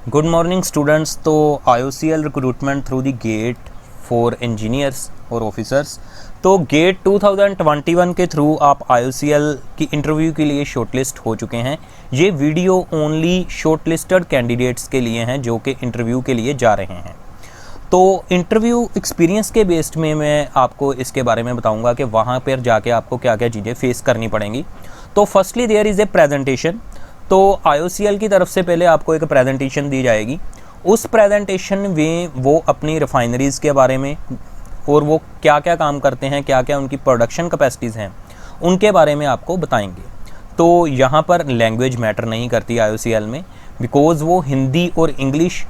Good morning students. तो IOCL recruitment through the get for engineers और officers. तो gate 2021 के थ्रू आप IOCL की इंटरव्यू के लिए शॉर्टलिस्ट हो चुके हैं। ये वीडियो ओनली शॉर्टलिस्टेड कैंडिडेट्स के लिए हैं जो कि इंटरव्यू के लिए जा रहे हैं। तो इंटरव्यू एक्सपीरियंस के बेस्ड में मैं आपको इसके बारे में बताऊंगा कि वहाँ पर जाके आपको क्या क्या चीज़ें फेस करनी पड़ेंगी। तो firstly there is a presentation. तो IOCL की तरफ से पहले आपको एक प्रेजेंटेशन दी जाएगी। उस प्रेजेंटेशन में वो अपनी रिफाइनरीज़ के बारे में और वो क्या क्या काम करते हैं, क्या क्या उनकी प्रोडक्शन कैपेसिटीज़ हैं, उनके बारे में आपको बताएंगे। तो यहाँ पर लैंग्वेज मैटर नहीं करती IOCL में, बिकॉज़ वो हिंदी और इंग्लिश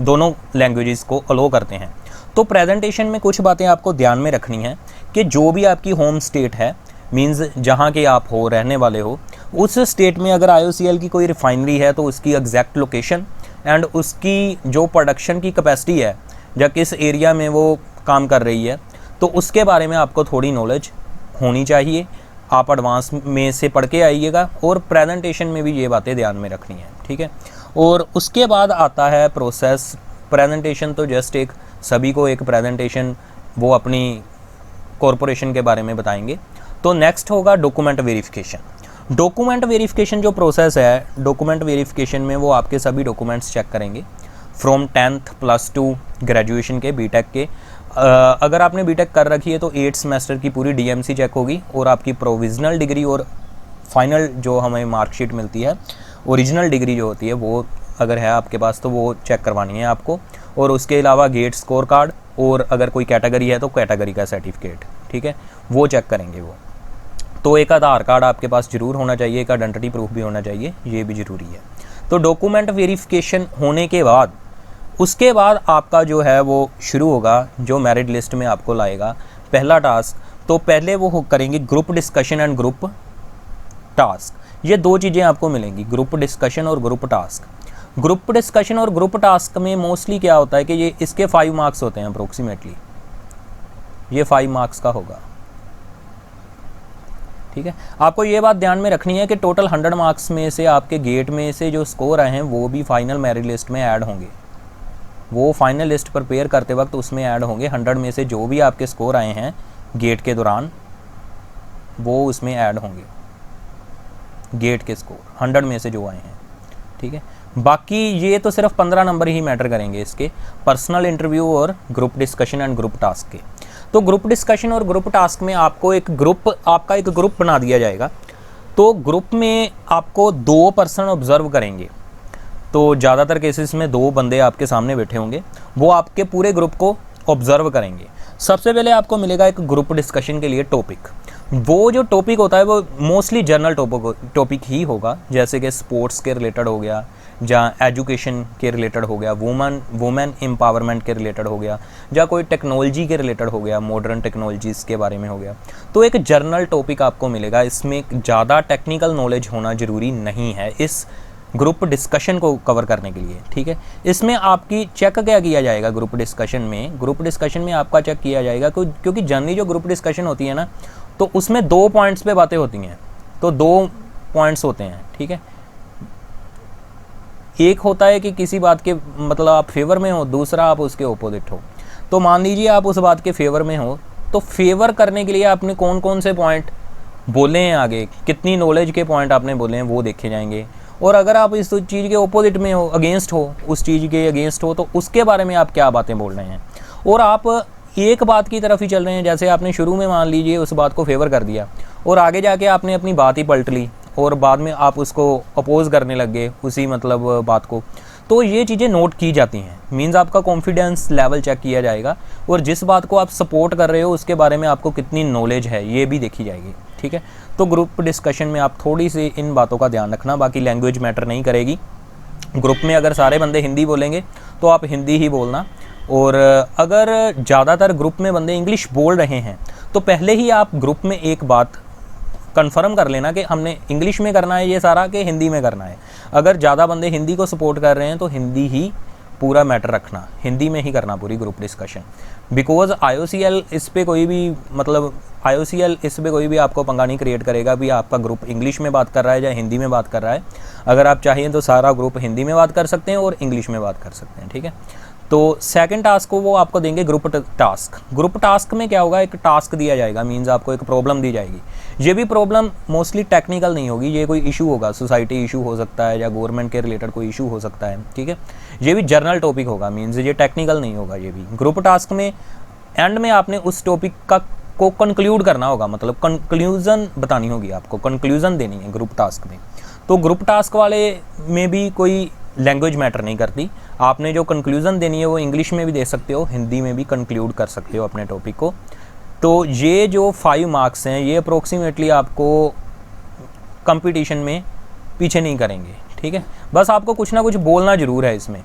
दोनों लैंग्वेजेस को अलो करते हैं। तो प्रेजेंटेशन में कुछ बातें आपको ध्यान में रखनी है कि जो भी आपकी होम स्टेट है, मीन्स जहाँ के आप हो, रहने वाले हो, उस स्टेट में अगर IOCL की कोई रिफाइनरी है तो उसकी एग्जैक्ट लोकेशन एंड उसकी जो प्रोडक्शन की कैपेसिटी है या किस एरिया में वो काम कर रही है, तो उसके बारे में आपको थोड़ी नॉलेज होनी चाहिए। आप एडवांस में से पढ़ के आइएगा और प्रेजेंटेशन में भी ये बातें ध्यान में रखनी है, ठीक है। और उसके बाद आता है प्रोसेस। प्रेजेंटेशन तो जस्ट एक सभी को एक प्रेजेंटेशन वो अपनी कॉरपोरेशन के बारे में बताएंगे। तो नेक्स्ट होगा डॉक्यूमेंट वेरिफिकेशन। डॉक्यूमेंट वेरिफिकेशन जो प्रोसेस है, डॉक्यूमेंट वेरिफिकेशन में वो आपके सभी डॉक्यूमेंट्स चेक करेंगे फ्रॉम 10th +2 ग्रेजुएशन के, बीटेक के। अगर आपने बीटेक कर रखी है तो 8 सेमेस्टर की पूरी DMC चेक होगी और आपकी प्रोविजनल डिग्री और फाइनल जो हमें मार्कशीट मिलती है, ओरिजिनल डिग्री जो होती है वो अगर है आपके पास तो वो चेक करवानी है आपको। और उसके अलावा गेट स्कोर कार्ड और अगर कोई कैटेगरी है तो कैटेगरी का सर्टिफिकेट, ठीक है, वो चेक करेंगे वो। तो एक आधार कार्ड आपके पास ज़रूर होना चाहिए, एक आइडेंटिटी प्रूफ भी होना चाहिए, ये भी ज़रूरी है। तो डॉक्यूमेंट वेरिफिकेशन होने के बाद उसके बाद आपका जो है वो शुरू होगा, जो मेरिट लिस्ट में आपको लाएगा पहला टास्क। तो पहले वो करेंगे group discussion and group task. ये दो चीज़ें आपको मिलेंगी, ग्रुप डिस्कशन और ग्रुप टास्क। ग्रुप डिस्कशन और ग्रुप टास्क में मोस्टली क्या होता है कि ये इसके 5 मार्क्स होते हैं अप्रोक्सीमेटली, ये 5 मार्क्स का होगा, ठीक है। आपको ये बात ध्यान में रखनी है कि टोटल 100 मार्क्स में से आपके गेट में से जो स्कोर आए हैं वो भी फाइनल मेरिट लिस्ट में ऐड होंगे। वो फाइनल लिस्ट प्रिपेयर करते वक्त उसमें ऐड होंगे। 100 में से जो भी आपके स्कोर आए हैं गेट के दौरान वो उसमें ऐड होंगे, गेट के स्कोर 100 में से जो आए हैं, ठीक है। बाकी ये तो सिर्फ 15 नंबर ही मैटर करेंगे इसके, पर्सनल इंटरव्यू और group discussion and group task के। तो ग्रुप डिस्कशन और ग्रुप टास्क में आपको आपका एक ग्रुप बना दिया जाएगा। तो ग्रुप में आपको 2 पर्सन ऑब्जर्व करेंगे। तो ज़्यादातर केसेस में 2 बंदे आपके सामने बैठे होंगे, वो आपके पूरे ग्रुप को ऑब्जर्व करेंगे। सबसे पहले आपको मिलेगा एक ग्रुप डिस्कशन के लिए टॉपिक। वो जो टॉपिक होता है वो मोस्टली जनरल टॉपिक ही होगा, जैसे कि स्पोर्ट्स के रिलेटेड हो गया, जहाँ एजुकेशन के रिलेटेड हो गया, वुमेन एम्पावरमेंट के रिलेटेड हो गया, या कोई टेक्नोलॉजी के रिलेटेड हो गया, मॉडर्न टेक्नोलॉजीज़ के बारे में हो गया। तो एक जर्नल टॉपिक आपको मिलेगा। इसमें ज़्यादा टेक्निकल नॉलेज होना ज़रूरी नहीं है इस ग्रुप डिस्कशन को कवर करने के लिए, ठीक है। इसमें आपकी चेक क्या किया जाएगा ग्रुप डिस्कशन में? ग्रुप डिस्कशन में आपका चेक किया जाएगा क्योंकि जनरली जो ग्रुप डिस्कशन होती है ना, तो उसमें 2 पॉइंट्स पे बातें होती हैं। तो 2 पॉइंट्स होते हैं, ठीक है। एक होता है कि किसी बात के मतलब आप फेवर में हो, दूसरा आप उसके ओपोजिट हो। तो मान लीजिए आप उस बात के फेवर में हो, तो फेवर करने के लिए आपने कौन कौन से पॉइंट बोले हैं, आगे कितनी नॉलेज के पॉइंट आपने बोले हैं वो देखे जाएंगे। और अगर आप इस चीज़ के ओपोजिट में हो, अगेंस्ट हो, उस चीज़ के अगेंस्ट हो, तो उसके बारे में आप क्या बातें बोल रहे हैं। और आप एक बात की तरफ ही चल रहे हैं, जैसे आपने शुरू में मान लीजिए उस बात को फेवर कर दिया और आगे जाके आपने अपनी बात ही पलट ली और बाद में आप उसको अपोज करने लग गए उसी मतलब बात को। तो ये चीज़ें नोट की जाती हैं, मीन्स आपका कॉन्फिडेंस लेवल चेक किया जाएगा और जिस बात को आप सपोर्ट कर रहे हो उसके बारे में आपको कितनी नॉलेज है ये भी देखी जाएगी, ठीक है। तो ग्रुप डिस्कशन में आप थोड़ी सी इन बातों का ध्यान रखना, बाकी लैंग्वेज मैटर नहीं करेगी। ग्रुप में अगर सारे बंदे हिंदी बोलेंगे तो आप हिंदी ही बोलना, और अगर ज़्यादातर ग्रुप में बंदे इंग्लिश बोल रहे हैं तो पहले ही आप ग्रुप में एक बात कंफर्म कर लेना कि हमने इंग्लिश में करना है ये सारा कि हिंदी में करना है। अगर ज़्यादा बंदे हिंदी को सपोर्ट कर रहे हैं तो हिंदी ही पूरा मैटर रखना, हिंदी में ही करना पूरी ग्रुप डिस्कशन, बिकॉज IOCL इस पे कोई भी मतलब IOCL इस पे कोई भी आपको पंगा नहीं क्रिएट करेगा भी आपका ग्रुप इंग्लिश में बात कर रहा है या हिंदी में बात कर रहा है। अगर आप चाहिए तो सारा ग्रुप हिंदी में बात कर सकते हैं और इंग्लिश में बात कर सकते हैं, ठीक है। तो सेकंड टास्क को वो आपको देंगे ग्रुप टास्क। ग्रुप टास्क में क्या होगा, एक टास्क दिया जाएगा, मीन्स आपको एक प्रॉब्लम दी जाएगी। ये भी प्रॉब्लम मोस्टली टेक्निकल नहीं होगी, ये कोई इशू होगा, सोसाइटी इशू हो सकता है या गवर्नमेंट के रिलेटेड कोई इशू हो सकता है, ठीक है। ये भी जर्नल टॉपिक होगा, मीन्स ये टेक्निकल नहीं होगा। ये भी ग्रुप टास्क में एंड में आपने उस टॉपिक को कंक्लूड करना होगा, मतलब कंक्लूजन बतानी होगी, आपको कंक्लूजन देनी है ग्रुप टास्क में। तो ग्रुप टास्क वाले में भी कोई लैंग्वेज मैटर नहीं करती, आपने जो कंक्लूजन देनी है वो इंग्लिश में भी दे सकते हो, हिंदी में भी कंक्लूड कर सकते हो अपने टॉपिक को। तो ये जो 5 मार्क्स हैं ये अप्रोक्सीमेटली आपको कंपटीशन में पीछे नहीं करेंगे, ठीक है। बस आपको कुछ ना कुछ बोलना ज़रूर है इसमें,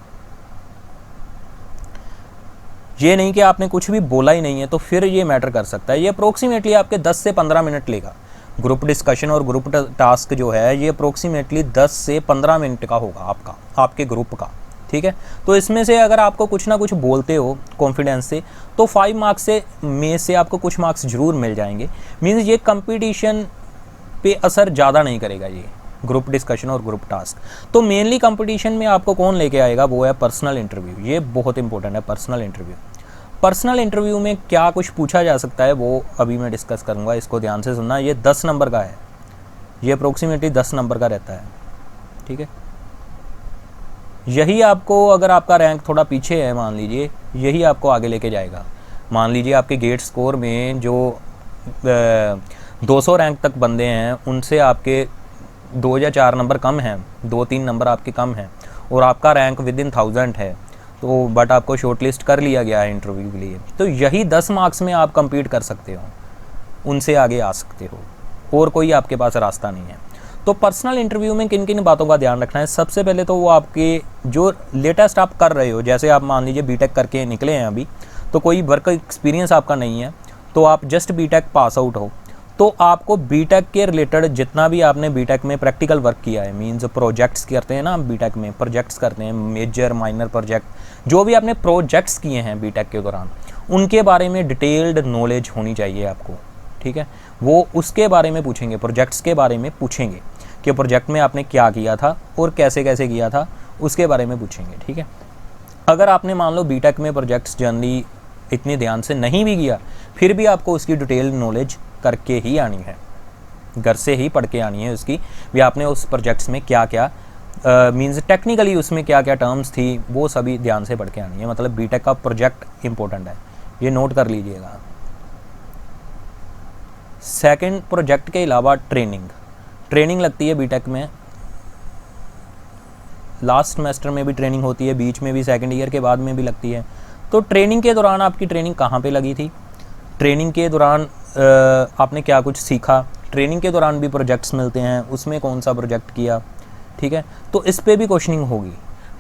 ये नहीं कि आपने कुछ भी बोला ही नहीं है तो फिर ये मैटर कर सकता है। ये अप्रोक्सीमेटली आपके 10 से 15 मिनट लेगा। ग्रुप डिस्कशन और ग्रुप टास्क जो है ये अप्रोक्सीमेटली 10 से 15 मिनट का होगा आपके ग्रुप का, ठीक है। तो इसमें से अगर आपको कुछ ना कुछ बोलते हो कॉन्फिडेंस से तो 5 मार्क्स में से आपको कुछ मार्क्स ज़रूर मिल जाएंगे। मीन्स ये कंपटीशन पे असर ज़्यादा नहीं करेगा ये ग्रुप डिस्कशन और ग्रुप टास्क। तो मेनली कंपटीशन में आपको कौन लेके आएगा, वो है पर्सनल इंटरव्यू। ये बहुत इंपॉर्टेंट है पर्सनल इंटरव्यू। पर्सनल इंटरव्यू में क्या कुछ पूछा जा सकता है वो अभी मैं डिस्कस करूँगा, इसको ध्यान से सुनना। ये 10 नंबर का है, ये अप्रोक्सीमेटली 10 नंबर का रहता है, ठीक है। यही आपको, अगर आपका रैंक थोड़ा पीछे है मान लीजिए, यही आपको आगे लेके जाएगा। मान लीजिए आपके गेट स्कोर में जो 200 रैंक तक बंदे हैं उनसे आपके 2 या 4 नंबर कम हैं, 2-3 नंबर आपके कम हैं और आपका रैंक विद इन 1000 है, तो बट आपको शॉर्टलिस्ट कर लिया गया है इंटरव्यू के लिए, तो यही 10 मार्क्स में आप compete कर सकते हो, उनसे आगे आ सकते हो और कोई आपके पास रास्ता नहीं है। तो पर्सनल इंटरव्यू में किन किन बातों का ध्यान रखना है, सबसे पहले तो वो आपके जो लेटेस्ट आप कर रहे हो, जैसे आप मान लीजिए बीटेक करके निकले हैं अभी, तो कोई वर्क एक्सपीरियंस आपका नहीं है, तो आप जस्ट बीटेक पास आउट हो, तो आपको बीटेक के रिलेटेड जितना भी आपने बीटेक में प्रैक्टिकल वर्क किया है, मींस प्रोजेक्ट्स करते हैं ना हम बीटेक में, प्रोजेक्ट्स करते हैं, मेजर माइनर प्रोजेक्ट, जो भी आपने प्रोजेक्ट्स किए हैं बीटेक के दौरान उनके बारे में डिटेल्ड नॉलेज होनी चाहिए आपको, ठीक है। वो उसके बारे में पूछेंगे, प्रोजेक्ट्स के बारे में पूछेंगे कि प्रोजेक्ट में आपने क्या किया था और कैसे कैसे किया था, उसके बारे में पूछेंगे, ठीक है। अगर आपने मान लो बीटेक में प्रोजेक्ट्स जनरली इतने ध्यान से नहीं भी किया, फिर भी आपको उसकी डिटेल नॉलेज करके ही आनी है, घर से ही पढ़ के आनी है उसकी भी, आपने उस प्रोजेक्ट्स में क्या क्या मींस टेक्निकली उसमें क्या क्या टर्म्स थी वो सभी ध्यान से पढ़ के आनी है। मतलब बीटेक का प्रोजेक्ट इंपॉर्टेंट है, ये नोट कर लीजिएगा। सेकंड, प्रोजेक्ट के अलावा ट्रेनिंग लगती है बीटेक में, लास्ट सेमेस्टर में भी ट्रेनिंग होती है, बीच में भी, सेकंड ईयर के बाद में भी लगती है। तो ट्रेनिंग के दौरान आपकी ट्रेनिंग कहाँ पे लगी थी, ट्रेनिंग के दौरान आपने क्या कुछ सीखा, ट्रेनिंग के दौरान भी प्रोजेक्ट्स मिलते हैं, उसमें कौन सा प्रोजेक्ट किया, ठीक है। तो इस पे भी क्वेश्चनिंग होगी।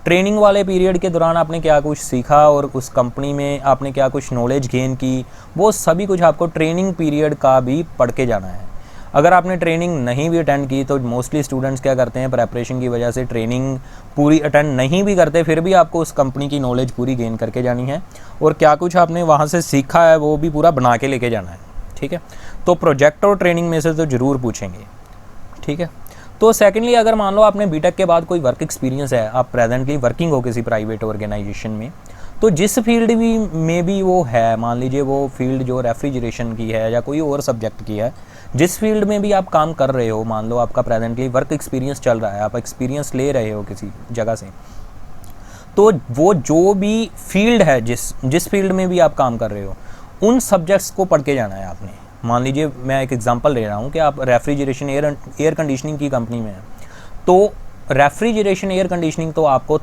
ट्रेनिंग वाले पीरियड के दौरान आपने क्या कुछ सीखा और उस कंपनी में आपने क्या कुछ नॉलेज गेन की, वो सभी कुछ आपको ट्रेनिंग पीरियड का भी पढ़ के जाना है। अगर आपने ट्रेनिंग नहीं भी अटेंड की तो मोस्टली स्टूडेंट्स क्या करते हैं, प्रेपरेशन की वजह से ट्रेनिंग पूरी अटेंड नहीं भी करते, फिर भी आपको उस कंपनी की नॉलेज पूरी गेन करके जानी है और क्या कुछ आपने वहाँ से सीखा है वो भी पूरा बना के लेके जाना है, ठीक है। तो प्रोजेक्ट और ट्रेनिंग में से तो ज़रूर पूछेंगे, ठीक है। तो सेकेंडली, अगर मान लो आपने बीटेक के बाद कोई वर्क एक्सपीरियंस है, आप प्रेजेंटली वर्किंग हो किसी प्राइवेट ऑर्गेनाइजेशन में, तो जिस फील्ड में भी वो है, मान लीजिए वो फील्ड जो रेफ्रिजरेशन की है या कोई और सब्जेक्ट की है, जिस फील्ड में भी आप काम कर रहे हो, मान लो आपका प्रेजेंटली वर्क एक्सपीरियंस चल रहा है, आप एक्सपीरियंस ले रहे हो किसी जगह से, तो वो जो भी फील्ड है, जिस फील्ड में भी आप काम कर रहे हो, उन सब्जेक्ट्स को पढ़ के जाना है आपने। मान लीजिए मैं एक एग्जांपल ले रहा हूँ कि आप रेफ्रिजरेशन एयर कंडीशनिंग की कंपनी में हैं, तो रेफ्रिजरेशन एयर कंडीशनिंग तो आपको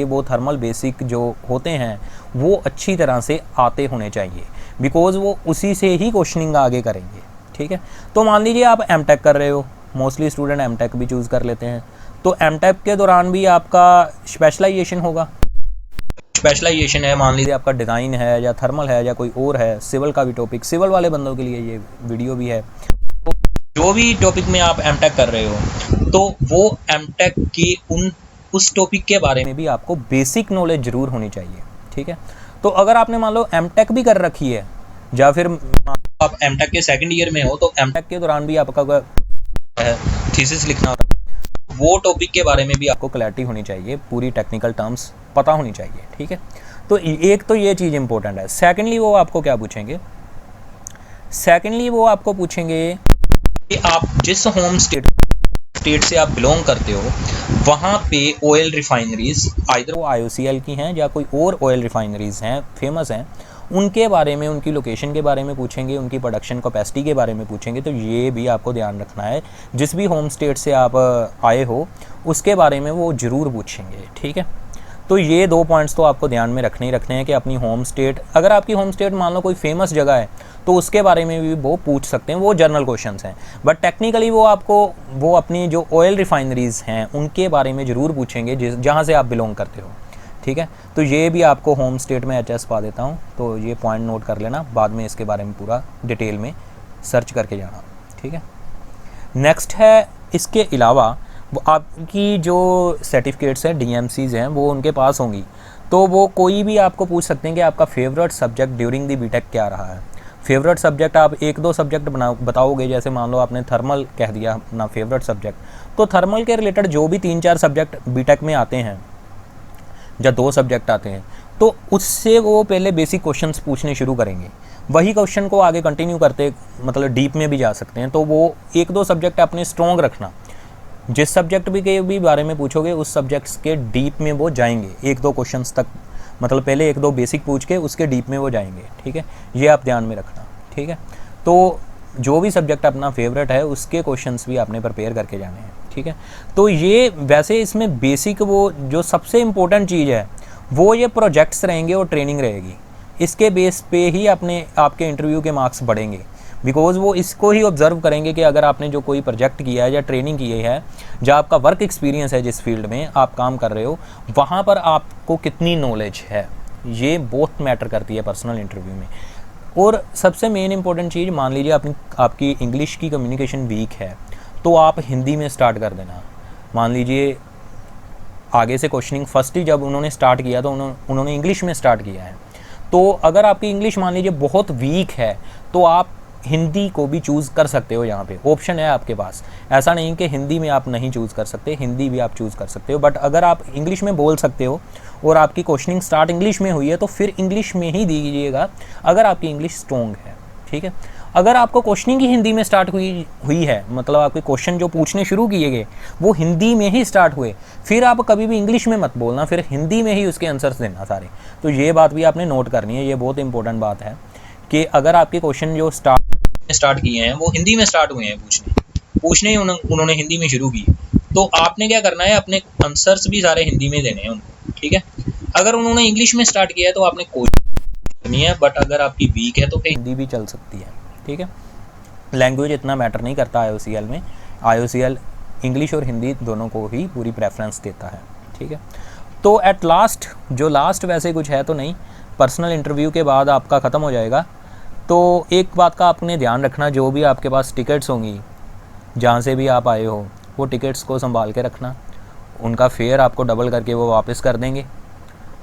वो थर्मल बेसिक जो होते हैं वो अच्छी तरह से आते होने चाहिए, बिकॉज़ वो उसी से ही क्वेश्चनिंग आगे करेंगे, ठीक है। तो मान लीजिए आप एमटेक कर रहे हो, मोस्टली स्टूडेंट एमटेक भी चूज़ कर लेते हैं, तो एमटेक के दौरान भी आपका स्पेशलाइजेशन होगा। स्पेशलाइजेशन है, मान लीजिए आपका डिज़ाइन है या थर्मल है या कोई और है, सिविल का भी टॉपिक, सिविल वाले बंदों के लिए ये वीडियो भी है। तो जो भी टॉपिक में आप एमटेक कर रहे हो, तो वो एमटेक की उन उस टॉपिक के बारे में भी आपको बेसिक नॉलेज ज़रूर होनी चाहिए, ठीक है। तो अगर आपने मान लो एमटेक भी कर रखी है या फिर आप एमटेक के सेकंड ईयर में हो, तो एमटेक के दौरान भी आपका थीसिस लिखना होता है, वो टॉपिक के बारे में भी आपको क्लैरिटी होनी चाहिए, पूरी टेक्निकल टर्म्स पता होनी चाहिए, ठीक है। तो एक तो ये चीज़ इंपॉर्टेंट है। सेकेंडली वो आपको क्या पूछेंगे, सेकेंडली वो आपको पूछेंगे कि आप जिस होम स्टेट से आप बिलोंग करते हो वहाँ पे ऑयल रिफाइनरीज आइदर वो IOCL की हैं या कोई और ऑयल रिफाइनरीज हैं फेमस हैं, उनके बारे में, उनकी लोकेशन के बारे में पूछेंगे, उनकी प्रोडक्शन कैपेसिटी के बारे में पूछेंगे। तो ये भी आपको ध्यान रखना है, जिस भी होम स्टेट से आप आए हो उसके बारे में वो ज़रूर पूछेंगे, ठीक है। तो ये 2 पॉइंट्स तो आपको ध्यान में रखने ही रखने हैं कि अपनी होम स्टेट, अगर आपकी होम स्टेट मान लो कोई फेमस जगह है तो उसके बारे में भी वो पूछ सकते हैं, वो जनरल क्वेश्चंस हैं। बट टेक्निकली वो आपको वो अपनी जो ऑयल रिफाइनरीज हैं उनके बारे में ज़रूर पूछेंगे जहाँ से आप बिलोंग करते हो, ठीक है। तो ये भी आपको होम स्टेट में HS पा देता हूँ, तो ये पॉइंट नोट कर लेना, बाद में इसके बारे में पूरा डिटेल में सर्च करके जाना, ठीक है। नेक्स्ट है, इसके अलावा वो आपकी जो सर्टिफिकेट्स हैं DMCs हैं वो उनके पास होंगी, तो वो कोई भी आपको पूछ सकते हैं कि आपका favourite subject during the BTech क्या रहा है। फेवरेट सब्जेक्ट आप 1-2 सब्जेक्ट बताओगे, जैसे मान लो आपने थर्मल कह दिया अपना फेवरेट सब्जेक्ट, तो थर्मल के रिलेटेड जो भी 3-4 सब्जेक्ट बीटेक में आते हैं या 2 सब्जेक्ट आते हैं, तो उससे वो पहले बेसिक क्वेश्चंस पूछने शुरू करेंगे, वही क्वेश्चन को आगे कंटिन्यू करते मतलब डीप में भी जा सकते हैं। तो वो 1-2 सब्जेक्ट अपने स्ट्रॉन्ग रखना, जिस सब्जेक्ट भी के भी बारे में पूछोगे उस सब्जेक्ट्स के डीप में वो जाएंगे, 1-2 क्वेश्चंस तक, मतलब पहले 1-2 बेसिक पूछ के उसके डीप में वो जाएंगे, ठीक है। ये आप ध्यान में रखना, ठीक है। तो जो भी सब्जेक्ट अपना फेवरेट है उसके क्वेश्चंस भी आपने प्रिपेयर करके जाने हैं, ठीक है। तो ये वैसे इसमें बेसिक वो जो सबसे इम्पोर्टेंट चीज़ है वो ये प्रोजेक्ट्स रहेंगे और ट्रेनिंग रहेगी, इसके बेस पे ही आपके इंटरव्यू के मार्क्स बढ़ेंगे, बिकॉज़ वो इसको ही ऑब्जर्व करेंगे कि अगर आपने जो कोई प्रोजेक्ट किया है या ट्रेनिंग की है या आपका वर्क एक्सपीरियंस है, जिस फील्ड में आप काम कर रहे हो वहाँ पर आपको कितनी नॉलेज है, ये बहुत मैटर करती है पर्सनल इंटरव्यू में। और सबसे मेन इंपॉर्टेंट चीज़, मान लीजिए आपकी इंग्लिश की कम्युनिकेशन वीक है तो आप हिंदी में स्टार्ट कर देना। मान लीजिए आगे से क्वेश्चनिंग फर्स्ट ही जब उन्होंने स्टार्ट किया तो उन्होंने इंग्लिश में स्टार्ट किया है, तो अगर आपकी इंग्लिश मान लीजिए बहुत वीक है तो आप हिंदी को भी चूज़ कर सकते हो, यहाँ पे ऑप्शन है आपके पास, ऐसा नहीं कि हिंदी में आप नहीं चूज़ कर सकते, हिंदी भी आप चूज़ कर सकते हो। बट अगर आप इंग्लिश में बोल सकते हो और आपकी क्वेश्चनिंग स्टार्ट इंग्लिश में हुई है तो फिर इंग्लिश में ही दीजिएगा अगर आपकी इंग्लिश स्ट्रॉन्ग है, ठीक है। अगर आपको क्वेश्चनिंग ही हिंदी में स्टार्ट हुई है, मतलब आपके क्वेश्चन जो पूछने शुरू किए गए वो हिंदी में ही स्टार्ट हुए, फिर आप कभी भी इंग्लिश में मत बोलना, फिर हिंदी में ही उसके आंसर्स देना सारे। तो ये बात भी आपने नोट करनी है, ये बहुत इंपॉर्टेंट बात है कि अगर आपके क्वेश्चन जो स्टार्ट किए हैं वो हिंदी में स्टार्ट हुए हैं, पूछने ही उन्होंने हिंदी में शुरू किए, तो आपने क्या करना है, अपने आंसर्स भी सारे हिंदी में देने हैं उनको, ठीक है। अगर उन्होंने इंग्लिश में स्टार्ट किया है तो आपने कोशिश करनी है, बट अगर आपकी वीक है तो फिर हिंदी भी चल सकती है, ठीक है। लैंग्वेज इतना मैटर नहीं करता IOCL में, IOCL इंग्लिश और हिंदी दोनों को ही पूरी प्रेफरेंस देता है, ठीक है। तो एट लास्ट वैसे कुछ है तो नहीं, पर्सनल इंटरव्यू के बाद आपका ख़त्म हो जाएगा। तो एक बात का आपने ध्यान रखना, जो भी आपके पास टिकट्स होंगी जहाँ से भी आप आए हो वो टिकट्स को संभाल के रखना, उनका फेयर आपको डबल करके वो वापस कर देंगे,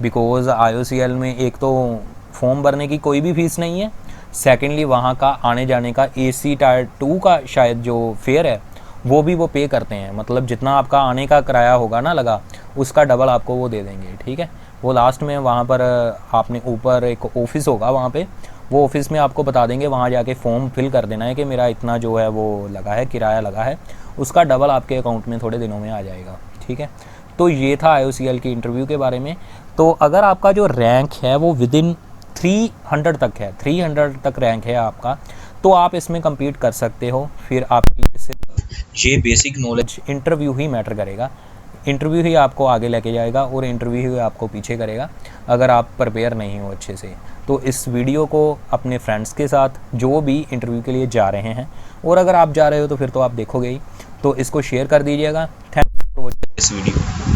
बिकॉज़ IOCL में एक तो फॉर्म भरने की कोई भी फ़ीस नहीं है, सेकेंडली वहाँ का आने जाने का AC टायर 2 का शायद जो फेयर है वो भी वो पे करते हैं, मतलब जितना आपका आने का किराया होगा ना लगा उसका डबल आपको वो दे देंगे, ठीक है। वो लास्ट में वहाँ पर आपने ऊपर एक ऑफिस होगा, वहाँ पे वो ऑफिस में आपको बता देंगे, वहाँ जाके फॉर्म फिल कर देना है कि मेरा इतना जो है वो लगा है, किराया लगा है, उसका डबल आपके अकाउंट में थोड़े दिनों में आ जाएगा, ठीक है। तो ये था IOCL की इंटरव्यू के बारे में। तो अगर आपका जो रैंक है वो विदिन 300 तक है, 300 तक रैंक है आपका, तो आप इसमें कम्पीट कर सकते हो। फिर आपकी ये बेसिक नॉलेज इंटरव्यू ही मैटर करेगा, इंटरव्यू ही आपको आगे लेके जाएगा और इंटरव्यू ही आपको पीछे करेगा अगर आप प्रिपेयर नहीं हो अच्छे से। तो इस वीडियो को अपने फ्रेंड्स के साथ जो भी इंटरव्यू के लिए जा रहे हैं, और अगर आप जा रहे हो तो फिर तो आप देखोगे ही, तो इसको शेयर कर दीजिएगा। Thank you for watching this video.